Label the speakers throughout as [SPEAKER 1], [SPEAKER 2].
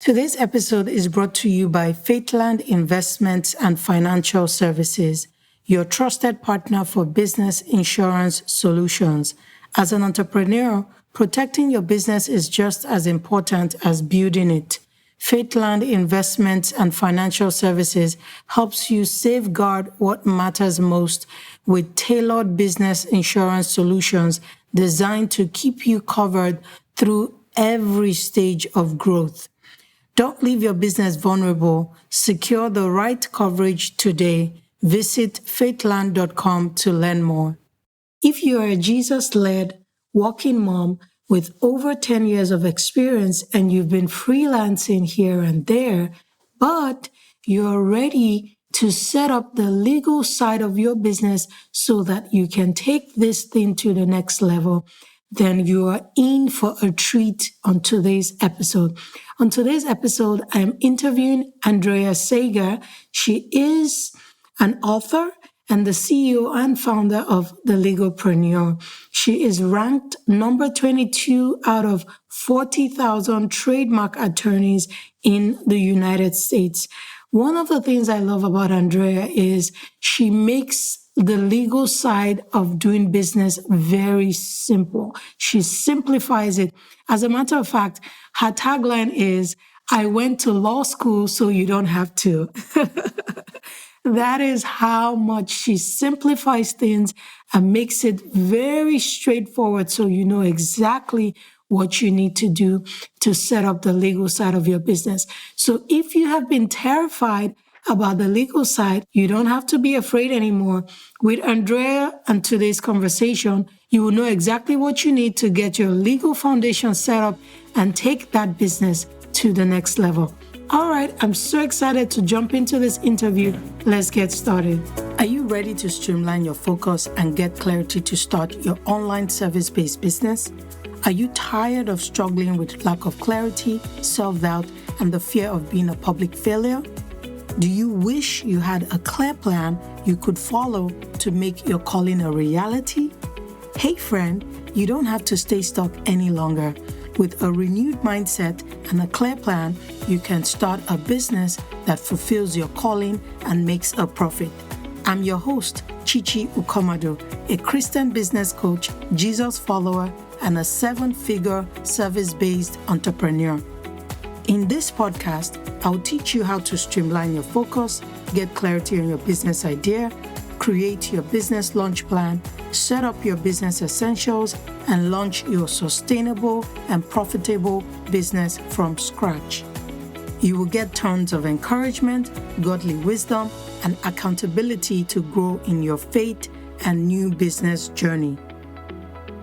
[SPEAKER 1] Today's episode is brought to you by Faithland Investments and Financial Services, your trusted partner for business insurance solutions. As an entrepreneur, protecting your business is just as important as building it. Faithland Investments and Financial Services helps you safeguard what matters most with tailored business insurance solutions designed to keep you covered through every stage of growth. Don't leave your business vulnerable. Secure the right coverage today. Visit faithland.com to learn more. If you are a Jesus-led working mom with over 10 years of experience and you've been freelancing here and there, but you're ready to set up the legal side of your business so that you can take this thing to the next level, then you are in for a treat on today's episode. On today's episode, I'm interviewing Andrea Sager. She is an author and the CEO and founder of the Legalpreneur. She is ranked number 22 out of 40,000 trademark attorneys in the United States. One of the things I love about Andrea is she makes the legal side of doing business very simple. She simplifies it. As a matter of fact, her tagline is, "I went to law school so you don't have to." That is how much she simplifies things and makes it very straightforward so you know exactly what you need to do to set up the legal side of your business. So if you have been terrified about the legal side, you don't have to be afraid anymore. With Andrea and today's conversation, you will know exactly what you need to get your legal foundation set up and take that business to the next level. All right, I'm so excited to jump into this interview. Let's get started. Are you ready to streamline your focus and get clarity to start your online service-based business? Are you tired of struggling with lack of clarity, self-doubt, and the fear of being a public failure? Do you wish you had a clear plan you could follow to make your calling a reality? Hey friend, you don't have to stay stuck any longer. With a renewed mindset and a clear plan, you can start a business that fulfills your calling and makes a profit. I'm your host, Chichi Ukomado, a Christian business coach, Jesus follower, and a 7-figure service-based entrepreneur. In this podcast, I'll teach you how to streamline your focus, get clarity on your business idea, create your business launch plan, set up your business essentials, and launch your sustainable and profitable business from scratch. You will get tons of encouragement, godly wisdom, and accountability to grow in your faith and new business journey.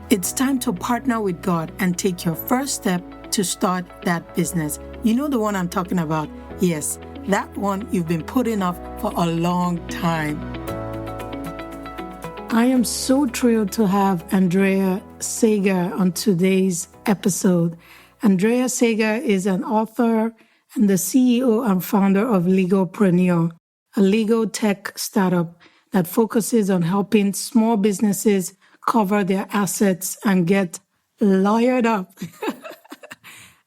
[SPEAKER 1] It's time to partner with God and take your first step to start that business. You know the one I'm talking about? Yes, that one you've been putting off for a long time. I am so thrilled to have Andrea Sager on today's episode. Andrea Sager is an author and the CEO and founder of Legalpreneur, a legal tech startup that focuses on helping small businesses cover their assets and get lawyered up.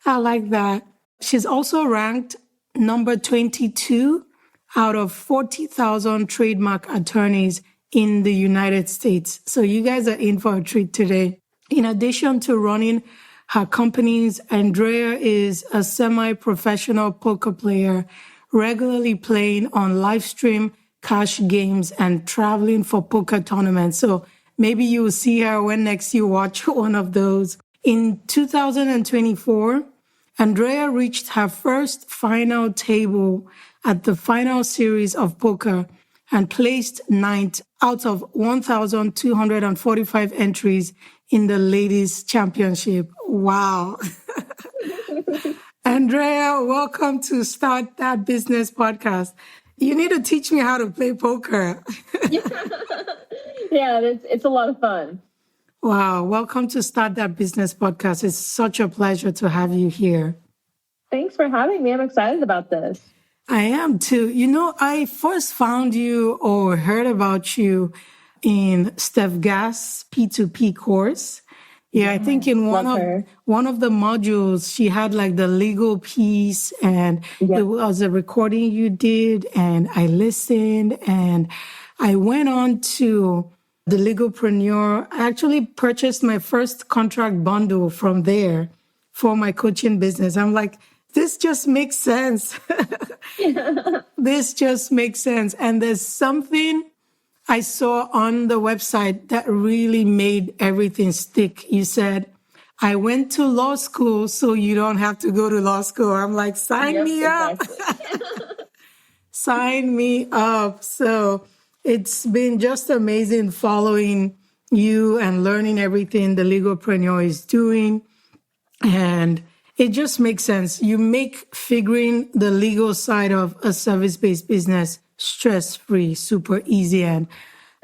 [SPEAKER 1] I like that. She's also ranked number 22 out of 40,000 trademark attorneys in the United States. So you guys are in for a treat today. In addition to running her companies, Andrea is a semi-professional poker player, regularly playing on live stream cash games and traveling for poker tournaments. So maybe you will see her when next you watch one of those. In 2024, Andrea reached her first final table at the final series of poker and placed 9th out of 1,245 entries in the ladies' championship. Wow. Andrea, welcome to Start That Business podcast. You need to teach me how to play poker.
[SPEAKER 2] Yeah, it's a lot of fun.
[SPEAKER 1] Wow. Welcome to Start That Business podcast. It's such a pleasure to have you here.
[SPEAKER 2] Thanks for having me. I'm excited about this.
[SPEAKER 1] I am too. You know, I first found you or heard about you in Steph Gass' P2P course. Yeah, I think in
[SPEAKER 2] Love her.
[SPEAKER 1] one of the modules, she had like the legal piece, and
[SPEAKER 2] Yep.
[SPEAKER 1] it was a recording you did, and I listened, and I went on to the Legalpreneur. I actually purchased my first contract bundle from there for my coaching business. I'm like, this just makes sense. This just makes sense. And there's something I saw on the website that really made everything stick. You said, I went to law school so you don't have to go to law school. I'm like, sign me up.
[SPEAKER 2] Exactly.
[SPEAKER 1] Sign me up. So it's been just amazing following you and learning everything the Legalpreneur is doing. And it just makes sense. You make figuring the legal side of a service-based business stress-free, super easy. And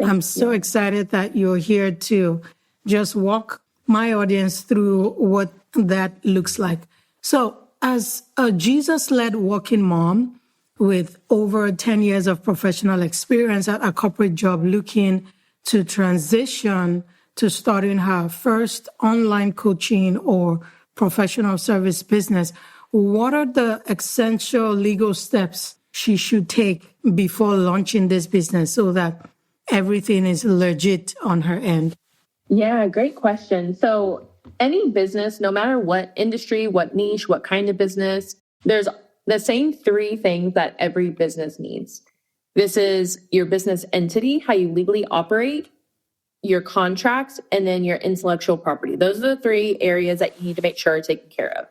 [SPEAKER 1] I'm so excited that you're here to just walk my audience through what that looks like. So as a Jesus-led working mom with over 10 years of professional experience at a corporate job, looking to transition to starting her first online coaching or professional service business, what are the essential legal steps she should take before launching this business so that everything is legit on her end?
[SPEAKER 2] Yeah, great question. So any business, no matter what industry, what niche, what kind of business, there's the same three things that every business needs. This is your business entity, how you legally operate, your contracts, and then your intellectual property. Those are the three areas that you need to make sure are taken care of.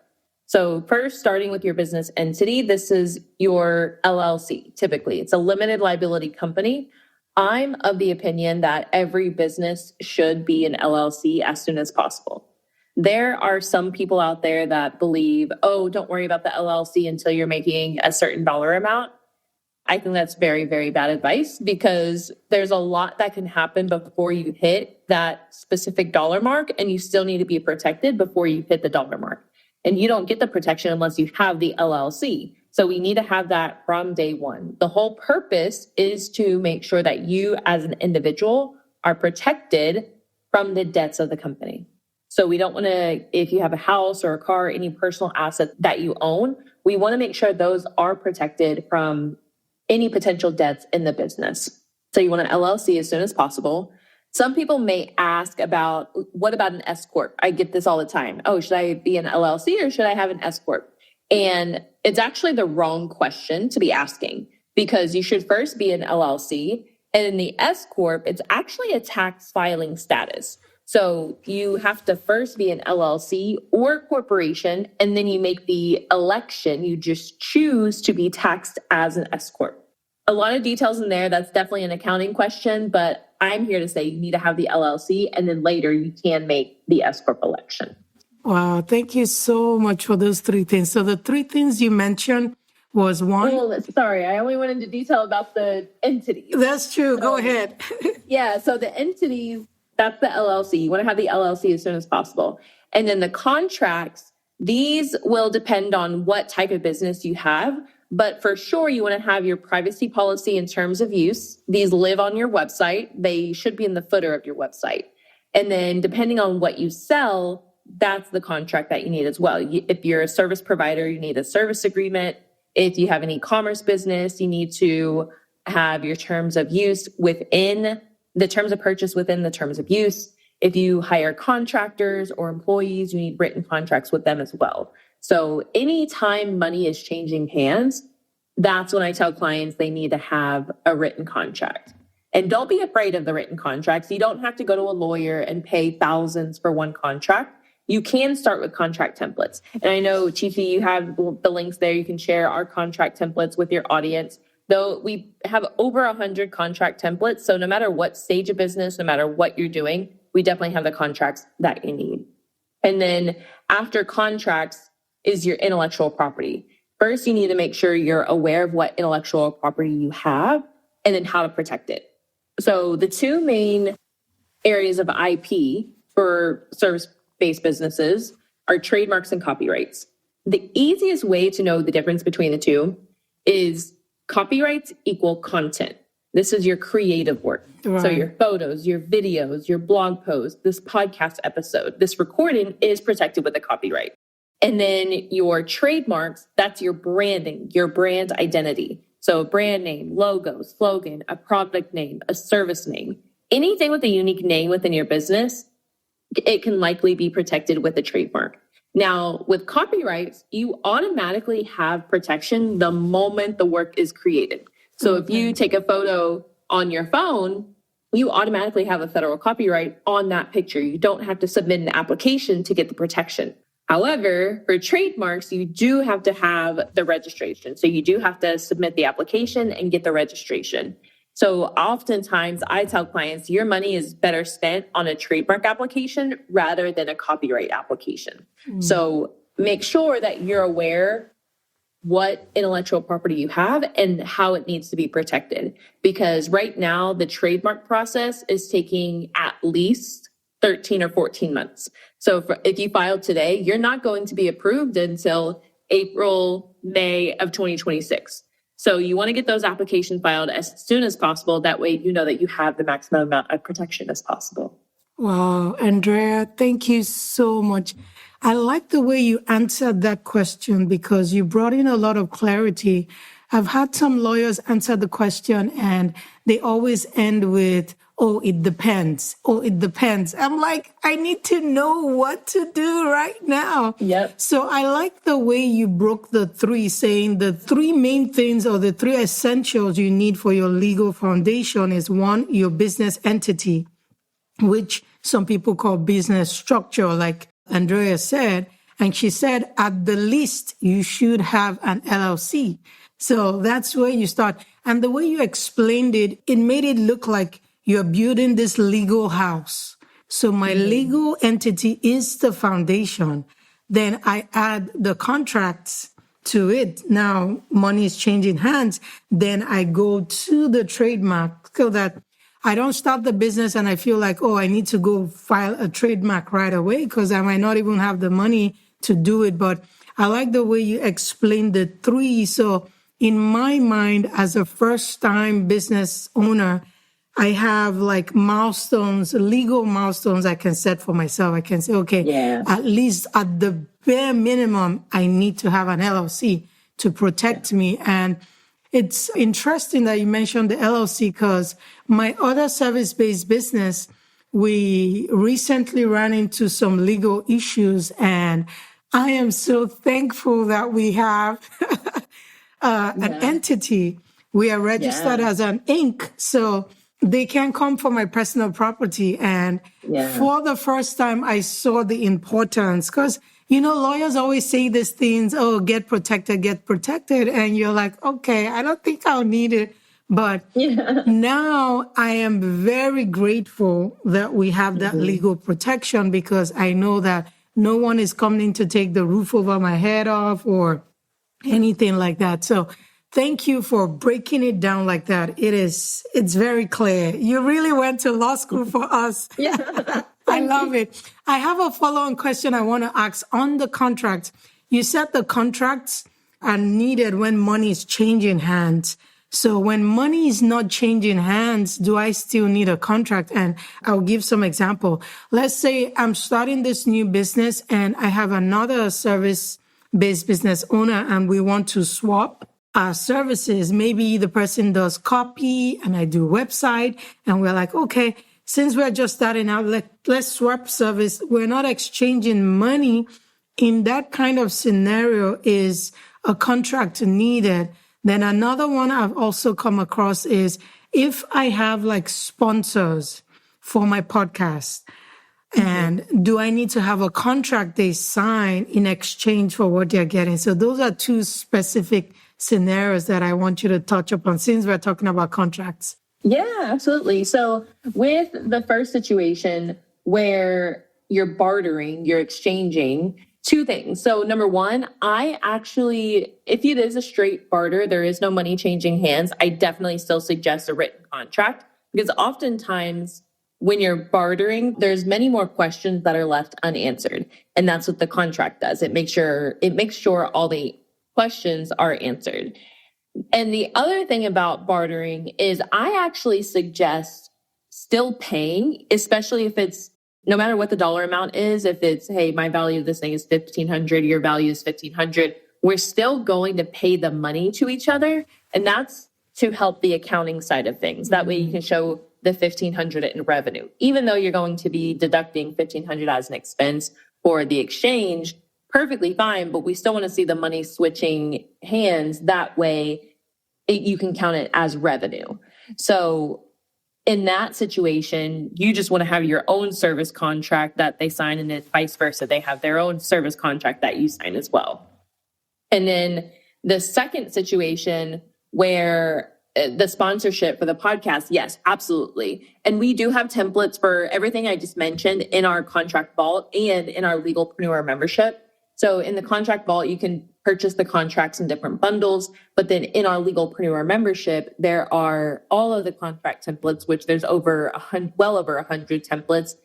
[SPEAKER 2] So first, starting with your business entity, this is your LLC. Typically, it's a limited liability company. I'm of the opinion that every business should be an LLC as soon as possible. There are some people out there that believe, oh, don't worry about the LLC until you're making a certain dollar amount. I think that's very, very bad advice because there's a lot that can happen before you hit that specific dollar mark, and you still need to be protected before you hit the dollar mark. And you don't get the protection unless you have the LLC. So we need to have that from day one. The whole purpose is to make sure that you as an individual are protected from the debts of the company. So we don't want to, if you have a house or a car, any personal asset that you own, we want to make sure those are protected from any potential debts in the business. So you want an LLC as soon as possible. Some people may ask about, what about an S-Corp? I get this all the time. Oh, should I be an LLC or should I have an S-Corp? And it's actually the wrong question to be asking because you should first be an LLC. And in the S-Corp, it's actually a tax filing status. So you have to first be an LLC or corporation, and then you make the election. You just choose to be taxed as an S-Corp. A lot of details in there. That's definitely an accounting question, but I'm here to say you need to have the LLC, and then later you can make the S-Corp election.
[SPEAKER 1] Wow, thank you so much for those three things. So the three things you mentioned was one.
[SPEAKER 2] Well, sorry, I only went into detail about the entities.
[SPEAKER 1] That's true. Go ahead.
[SPEAKER 2] Yeah, so the entities, that's the LLC. You want to have the LLC as soon as possible. And then the contracts, these will depend on what type of business you have. But for sure, you want to have your privacy policy and terms of use. These live on your website. They should be in the footer of your website. And then depending on what you sell, that's the contract that you need as well. If you're a service provider, you need a service agreement. If you have an e-commerce business, you need to have your terms of use within the terms of purchase within the terms of use. If you hire contractors or employees, you need written contracts with them as well. So anytime money is changing hands, that's when I tell clients they need to have a written contract. And don't be afraid of the written contracts. You don't have to go to a lawyer and pay thousands for one contract. You can start with contract templates. And I know, Chiefy, you have the links there. You can share our contract templates with your audience. Though we have over 100 contract templates. So no matter what stage of business, no matter what you're doing, we definitely have the contracts that you need. And then after contracts is your intellectual property. First, you need to make sure you're aware of what intellectual property you have and then how to protect it. So the two main areas of IP for service-based businesses are trademarks and copyrights. The easiest way to know the difference between the two is copyrights equal content. This is your creative work.
[SPEAKER 1] Right.
[SPEAKER 2] So your photos, your videos, your blog posts, this podcast episode, this recording is protected with a copyright. And then your trademarks, that's your branding, your brand identity. So a brand name, logo, slogan, a product name, a service name, anything with a unique name within your business, it can likely be protected with a trademark. Now, with copyrights, you automatically have protection the moment the work is created. So if you take a photo on your phone, you automatically have a federal copyright on that picture. You don't have to submit an application to get the protection. However, for trademarks, you do have to have the registration. So you do have to submit the application and get the registration. So oftentimes I tell clients, your money is better spent on a trademark application rather than a copyright application. So make sure that you're aware what intellectual property you have and how it needs to be protected. Because right now, the trademark process is taking at least 13 or 14 months. So if you filed today, you're not going to be approved until April, May of 2026. So you want to get those applications filed as soon as possible. That way, you know that you have the maximum amount of protection as possible.
[SPEAKER 1] Wow, Andrea, thank you so much. I like the way you answered that question because you brought in a lot of clarity. I've had some lawyers answer the question and they always end with, oh, it depends. Oh, it depends. I'm like, I need to know what to do right now.
[SPEAKER 2] Yep.
[SPEAKER 1] So I like the way you broke the three, saying the three main things or the three essentials you need for your legal foundation is one, your business entity, which some people call business structure, like Andrea said. And she said, at the least, you should have an LLC. So that's where you start. And the way you explained it, it made it look like you're building this legal house. So my legal entity is the foundation. Then I add the contracts to it. Now money is changing hands. Then I go to the trademark so that I don't start the business and I feel like, oh, I need to go file a trademark right away because I might not even have the money to do it. But I like the way you explained the three. So in my mind, as a first-time business owner, I have like milestones, legal milestones I can set for myself. I can say, okay, at least at the bare minimum, I need to have an LLC to protect me. And it's interesting that you mentioned the LLC because my other service-based business, we recently ran into some legal issues, and I am so thankful that we have an entity. We are registered as an Inc., so they can come for my personal property. And for the first time, I saw the importance because, you know, lawyers always say these things, oh, get protected. And you're like, okay, I don't think I'll need it. But now I am very grateful that we have that legal protection because I know that no one is coming to take the roof over my head off or anything like that. So thank you for breaking it down like that. It's very clear. You really went to law school for us. I love it. I have a follow-on question I want to ask on the contract. You said the contracts are needed when money is changing hands. So when money is not changing hands, do I still need a contract? And I'll give some example. Let's say I'm starting this new business and I have another service-based business owner and we want to swap our services. Maybe the person does copy and I do website and we're like, okay, since we're just starting out, let's swap service. We're not exchanging money. In that kind of scenario, is a contract needed? Then another one I've also come across is if I have like sponsors for my podcast, and do I need to have a contract they sign in exchange for what they're getting? So those are two specific scenarios that I want you to touch upon since we're talking about contracts.
[SPEAKER 2] Yeah, absolutely. So with the first situation where you're bartering, you're exchanging, two things. So number one, if it is a straight barter, there is no money changing hands. I definitely still suggest a written contract because oftentimes when you're bartering, there's many more questions that are left unanswered. And that's what the contract does. It makes sure all the questions are answered. And the other thing about bartering is I actually suggest still paying, especially if it's no matter what the dollar amount is. If it's, hey, my value of this thing is 1,500, your value is 1,500, we're still going to pay the money to each other. And that's to help the accounting side of things. That way you can show the 1,500 in revenue, even though you're going to be deducting 1,500 as an expense for the exchange. Perfectly fine, but we still want to see the money switching hands. That way you can count it as revenue. So in that situation, you just want to have your own service contract that they sign, and then vice versa. They have their own service contract that you sign as well. And then the second situation where the sponsorship for the podcast, yes, absolutely. And we do have templates for everything I just mentioned in our contract vault and in our Legalpreneur membership. So in the contract vault, you can purchase the contracts in different bundles. But then in our Legalpreneur membership, there are all of the contract templates, which there's well over 100 templates.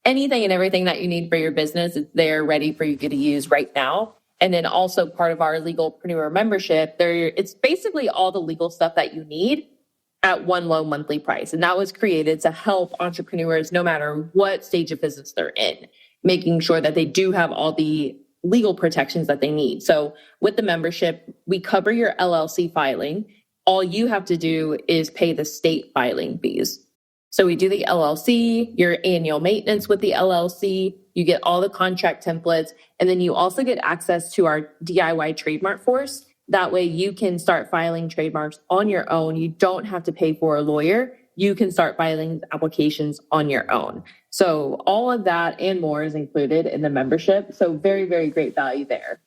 [SPEAKER 2] Anything and everything that you need for your business is there ready for you to use right now. And then also part of our Legalpreneur membership, it's basically all the legal stuff that you need at one low monthly price. And that was created to help entrepreneurs, no matter what stage of business they're in, making sure that they do have all the legal protections that they need. So with the membership, we cover your LLC filing. All you have to do is pay the state filing fees. So we do the LLC, your annual maintenance with the LLC, you get all the contract templates, and then you also get access to our DIY trademark force. That way you can start filing trademarks on your own. You don't have to pay for a lawyer. You can start filing applications on your own. So all of that and more is included in the membership. So very, very great value there.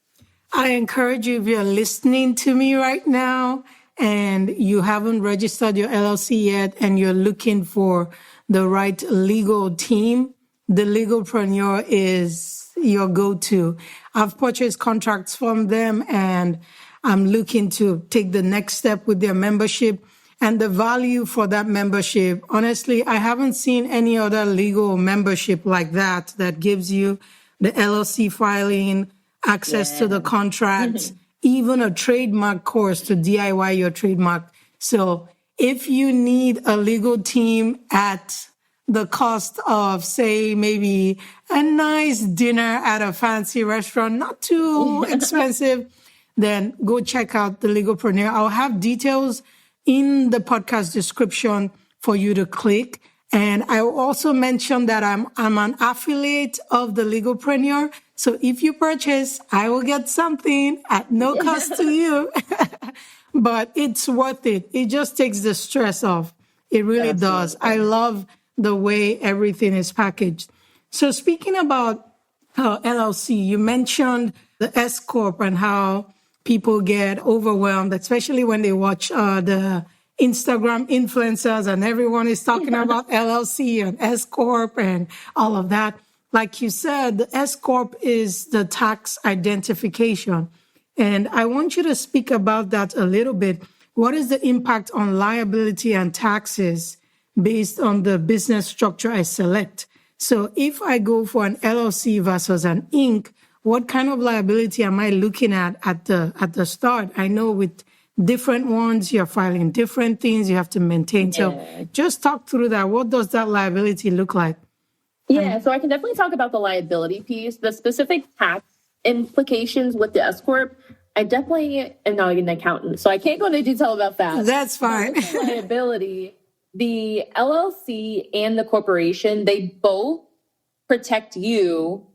[SPEAKER 1] I encourage you, if you're listening to me right now and you haven't registered your LLC yet and you're looking for the right legal team, the Legalpreneur is your go-to. I've purchased contracts from them and I'm looking to take the next step with their membership. And the value for that membership, honestly, I haven't seen any other legal membership like that gives you the LLC filing, access to the contracts, even a trademark course to DIY your trademark. So if you need a legal team at the cost of, say, maybe a nice dinner at a fancy restaurant, not too expensive, then go check out the Legalpreneur. I'll have details in the podcast description for you to click. And I will also mention that I'm an affiliate of the Legalpreneur. So if you purchase, I will get something at no cost to you. But it's worth it. It just takes the stress off. It really does. I love the way everything is packaged. So speaking about LLC, you mentioned the S-Corp and how people get overwhelmed, especially when they watch the Instagram influencers and everyone is talking about LLC and S-Corp and all of that. Like you said, the S-Corp is the tax identification. And I want you to speak about that a little bit. What is the impact on liability and taxes based on the business structure I select? So if I go for an LLC versus an Inc., what kind of liability am I looking at the start? I know with different ones, you're filing different things you have to maintain. So just talk through that. What does that liability look like?
[SPEAKER 2] Yeah, so I can definitely talk about the liability piece. The specific tax implications with the S-Corp, I definitely am not an accountant, so I can't go into detail about that.
[SPEAKER 1] That's fine.
[SPEAKER 2] Liability, the LLC and the corporation, they both protect you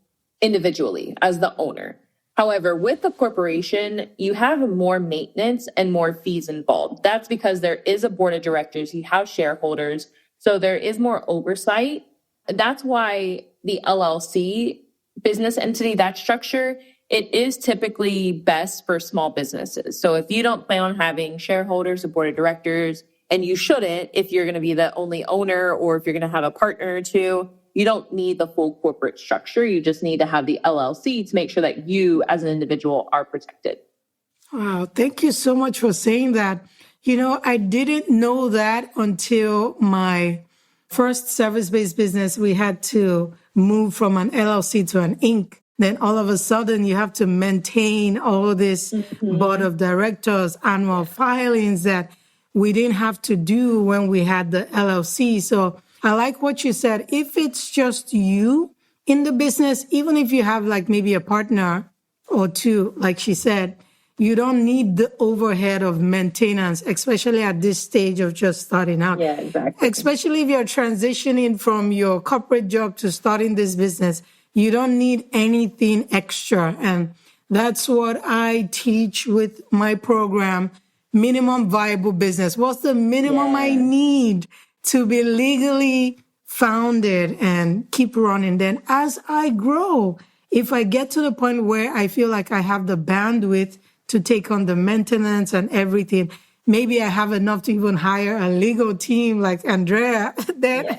[SPEAKER 2] individually as the owner. However, with the corporation, you have more maintenance and more fees involved. That's because there is a board of directors, you have shareholders, so there is more oversight. That's why the LLC business entity, that structure, it is typically best for small businesses. So if you don't plan on having shareholders, a board of directors, and you shouldn't if you're going to be the only owner or if you're going to have a partner or two, you don't need the full corporate structure. You just need to have the LLC to make sure that you as an individual are protected.
[SPEAKER 1] Wow. Thank you so much for saying that. You know, I didn't know that until my first service-based business. We had to move from an LLC to an Inc. then all of a sudden you have to maintain all this board of directors, annual filings that we didn't have to do when we had the LLC. So I like what you said. If it's just you in the business, even if you have like maybe a partner or two, like she said, you don't need the overhead of maintenance, especially at this stage of just starting out.
[SPEAKER 2] Yeah, exactly.
[SPEAKER 1] Especially if you're transitioning from your corporate job to starting this business, you don't need anything extra. And that's what I teach with my program, minimum viable business. What's the minimum I need to be legally founded and keep running? Then as I grow, if I get to the point where I feel like I have the bandwidth to take on the maintenance and everything, maybe I have enough to even hire a legal team like Andrea, then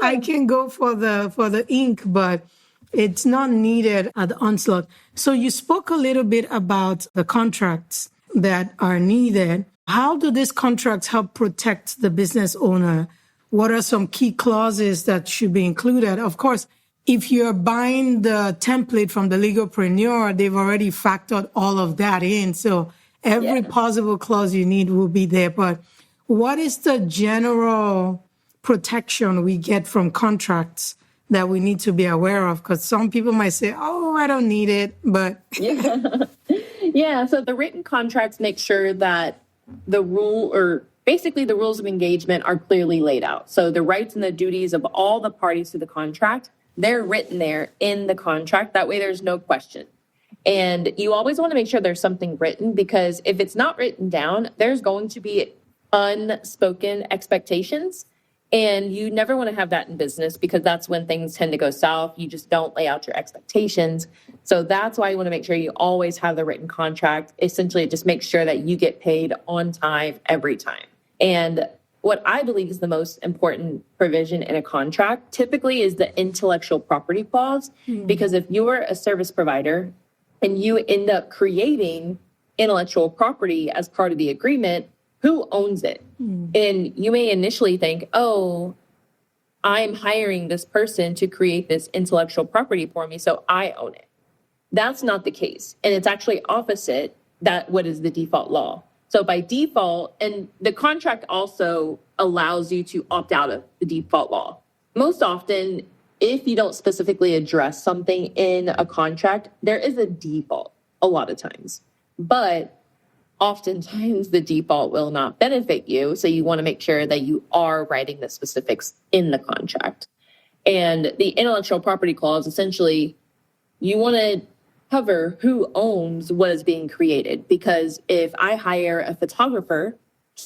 [SPEAKER 1] I can go for the ink, but it's not needed at the onslaught. So you spoke a little bit about the contracts that are needed. How do these contracts help protect the business owner? What are some key clauses that should be included? Of course, if you're buying the template from the Legalpreneur, they've already factored all of that in. So every possible clause you need will be there. But what is the general protection we get from contracts that we need to be aware of? Because some people might say, oh, I don't need it, but...
[SPEAKER 2] Yeah, so the written contracts make sure that the rules of engagement are clearly laid out. So the rights and the duties of all the parties to the contract, they're written there in the contract. That way there's no question. And you always want to make sure there's something written, because if it's not written down, there's going to be unspoken expectations. And you never want to have that in business, because that's when things tend to go south. You just don't lay out your expectations. So that's why you want to make sure you always have the written contract. Essentially, it just makes sure that you get paid on time every time. And what I believe is the most important provision in a contract typically is the intellectual property clause, because if you're a service provider and you end up creating intellectual property as part of the agreement, who owns it? And you may initially think, oh, I'm hiring this person to create this intellectual property for me, so I own it. That's not the case. And it's actually opposite that what is the default law. So by default, and the contract also allows you to opt out of the default law. Most often, if you don't specifically address something in a contract, there is a default a lot of times. But oftentimes the default will not benefit you. So you want to make sure that you are writing the specifics in the contract. And the intellectual property clause, essentially, you want to cover who owns what is being created. Because if I hire a photographer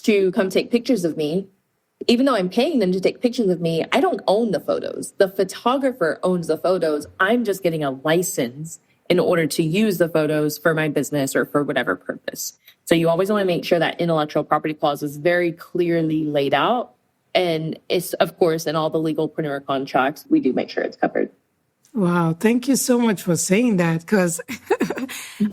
[SPEAKER 2] to come take pictures of me, even though I'm paying them to take pictures of me, I don't own the photos. The photographer owns the photos. I'm just getting a license in order to use the photos for my business or for whatever purpose. So you always want to make sure that intellectual property clause is very clearly laid out. And it's, of course, in all the Legalpreneur contracts, we do make sure it's covered.
[SPEAKER 1] Wow, thank you so much for saying that, because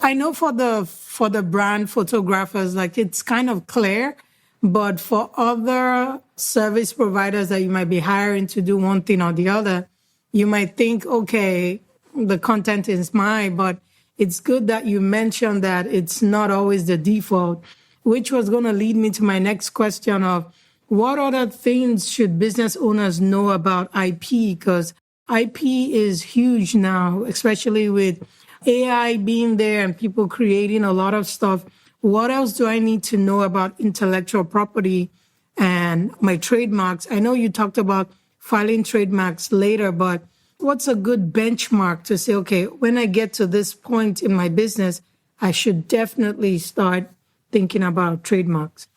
[SPEAKER 1] I know for the brand photographers, like it's kind of clear, but for other service providers that you might be hiring to do one thing or the other, you might think, okay, the content is mine, but it's good that you mentioned that it's not always the default, which was going to lead me to my next question of what other things should business owners know about IP? Because IP is huge now, especially with AI being there and people creating a lot of stuff. What else do I need to know about intellectual property and my trademarks? I know you talked about filing trademarks later, but what's a good benchmark to say, okay, when I get to this point in my business, I should definitely start thinking about trademarks?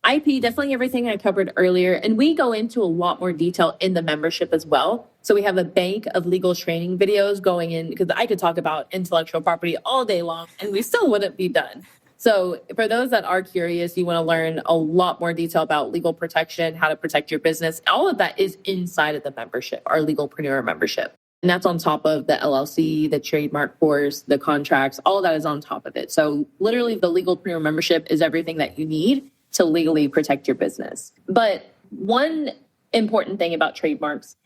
[SPEAKER 2] IP, definitely everything I covered earlier. And we go into a lot more detail in the membership as well. So we have a bank of legal training videos going in, because I could talk about intellectual property all day long and we still wouldn't be done. So for those that are curious, you want to learn a lot more detail about legal protection, how to protect your business. All of that is inside of the membership, our Legalpreneur membership. And that's on top of the LLC, the trademark course, the contracts, all of that is on top of it. So literally the Legalpreneur membership is everything that you need to legally protect your business. But one important thing about trademarks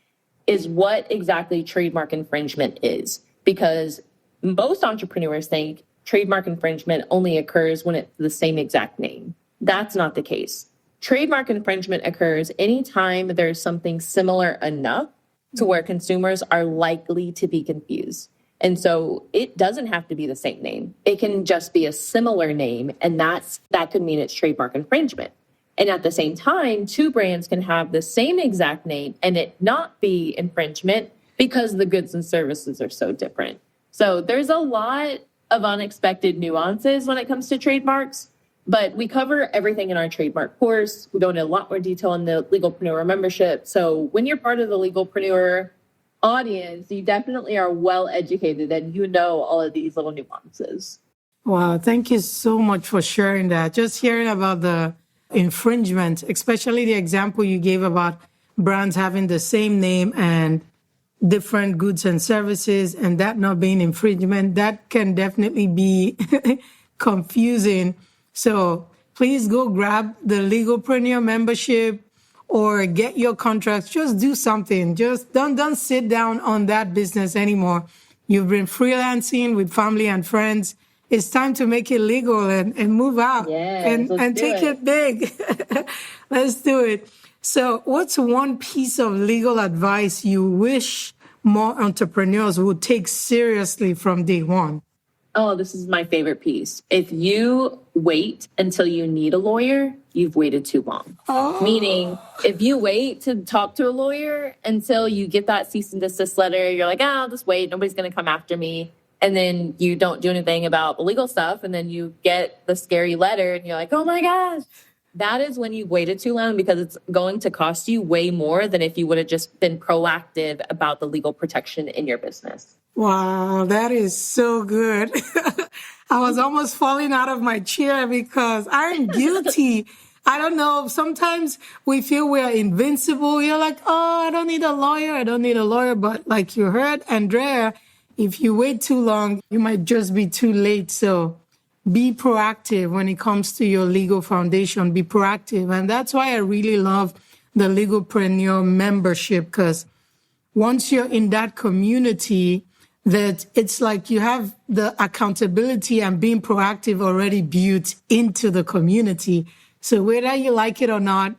[SPEAKER 2] is what exactly trademark infringement is. Because Most entrepreneurs think trademark infringement only occurs when it's the same exact name. That's not the case. Trademark infringement occurs anytime there's something similar enough to where consumers are likely to be confused. And so it doesn't have to be the same name. It can just be a similar name, and that could mean it's trademark infringement. And at the same time, two brands can have the same exact name and it not be infringement because the goods and services are so different. So there's a lot of unexpected nuances when it comes to trademarks, but we cover everything in our trademark course. We go into a lot more detail in the Legalpreneur membership. So when you're part of the Legalpreneur audience, you definitely are well educated and you know all of these little nuances.
[SPEAKER 1] Wow, thank you so much for sharing that. Just hearing about the infringement, especially the example you gave about brands having the same name and different goods and services, and that not being infringement, that can definitely be confusing. So please go grab the Legalpreneur membership or get your contracts. Just do something. Just don't sit down on that business anymore. You've been freelancing with family and friends. It's time to make it legal and move out and take it big. Let's do it. So what's one piece of legal advice you wish more entrepreneurs would take seriously from day one?
[SPEAKER 2] Oh, this is my favorite piece. If you wait until you need a lawyer, you've waited too long. Meaning, if you wait to talk to a lawyer until you get that cease and desist letter, you're like, I'll just wait. Nobody's going to come after me. And then you don't do anything about the legal stuff. And then you get the scary letter and you're like, oh my gosh. That is when you waited too long, because it's going to cost you way more than if you would have just been proactive about the legal protection in your business.
[SPEAKER 1] Wow, that is so good. I was almost falling out of my chair because I'm guilty. I don't know. Sometimes we feel we're invincible. You're like, oh, I don't need a lawyer. I don't need a lawyer. But like you heard, Andrea, if you wait too long, you might just be too late. So be proactive when it comes to your legal foundation. Be proactive. And that's why I really love the Legalpreneur membership, because once you're in that community, that it's like you have the accountability and being proactive already built into the community. So whether you like it or not,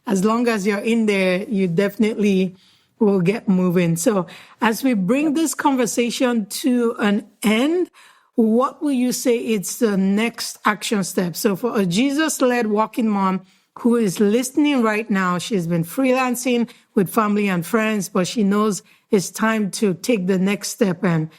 [SPEAKER 1] as long as you're in there, you definitely will get moving. So as we bring this conversation to an end, what will you say it's the next action step? So for a Jesus-led working mom who is listening right now, she's been freelancing with family and friends, but she knows it's time to take the next step and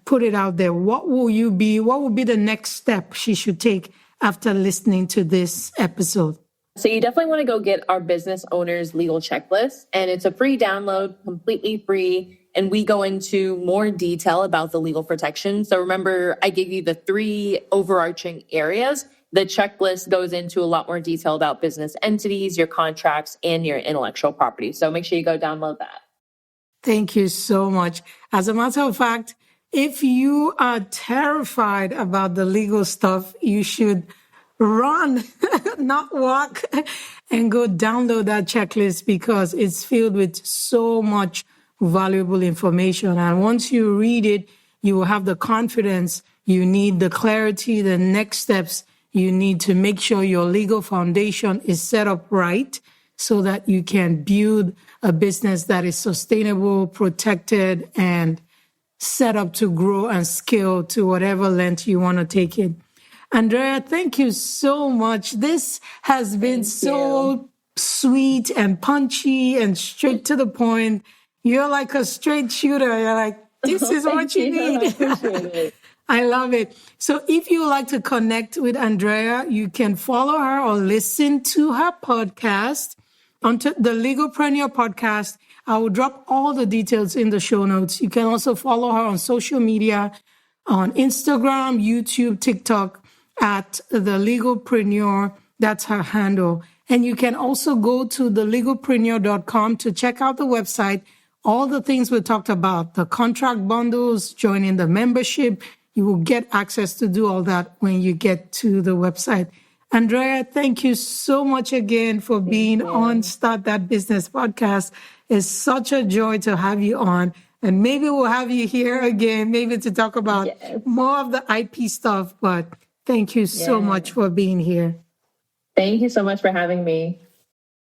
[SPEAKER 1] put it out there. What will be the next step she should take after listening to this episode?
[SPEAKER 2] So you definitely want to go get our business owner's legal checklist, and it's a free download, completely free. And we go into more detail about the legal protection. So remember, I gave you the 3 overarching areas. The checklist goes into a lot more detail about business entities, your contracts, and your intellectual property. So make sure you go download that.
[SPEAKER 1] Thank you so much. As a matter of fact, if you are terrified about the legal stuff, you should run, not walk, and go download that checklist, because it's filled with so much valuable information. And once you read it, you will have the confidence you need, the clarity, the next steps you need to make sure your legal foundation is set up right so that you can build a business that is sustainable, protected, and set up to grow and scale to whatever length you want to take it. Andrea, thank you so much. This has been so sweet and punchy and straight to the point. You're like a straight shooter. You're like, this is what you need.
[SPEAKER 2] I appreciate it.
[SPEAKER 1] I love it. So if you would like to connect with Andrea, you can follow her or listen to her podcast on the Legalpreneur podcast. I will drop all the details in the show notes. You can also follow her on social media, on Instagram, YouTube, TikTok, at the Legalpreneur. That's her handle. And you can also go to thelegalpreneur.com to check out the website, all the things we talked about, the contract bundles, joining the membership. You will get access to do all that when you get to the website. Andrea, thank you so much again for being on Start That Business podcast. It's such a joy to have you on. And maybe we'll have you here again, maybe to talk about
[SPEAKER 2] Yes.
[SPEAKER 1] more of the IP stuff. But thank you so much for being here.
[SPEAKER 2] Thank you so much for having me.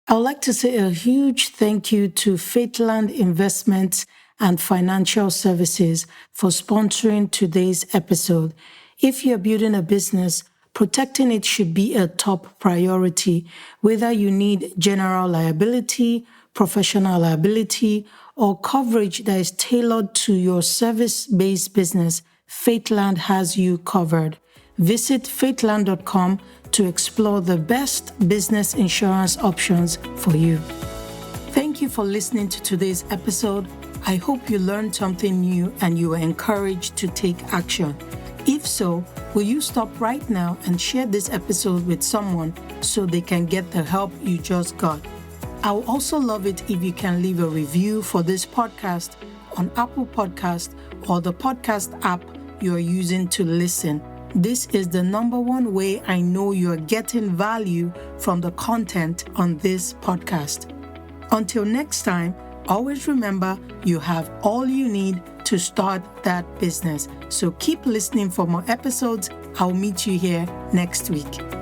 [SPEAKER 1] I would like to say a huge thank you to Faithland Investments and Financial Services for sponsoring today's episode. If you're building a business, protecting it should be a top priority, whether you need general liability, professional liability, or coverage that is tailored to your service-based business. Faithland has you covered. Visit faithland.com to explore the best business insurance options for you. Thank you for listening to today's episode. I hope you learned something new and you were encouraged to take action. If so, will you stop right now and share this episode with someone so they can get the help you just got? I would also love it if you can leave a review for this podcast on Apple Podcast or the podcast app you're using to listen. This is the number one way I know you're getting value from the content on this podcast. Until next time, always remember you have all you need to start that business. So keep listening for more episodes. I'll meet you here next week.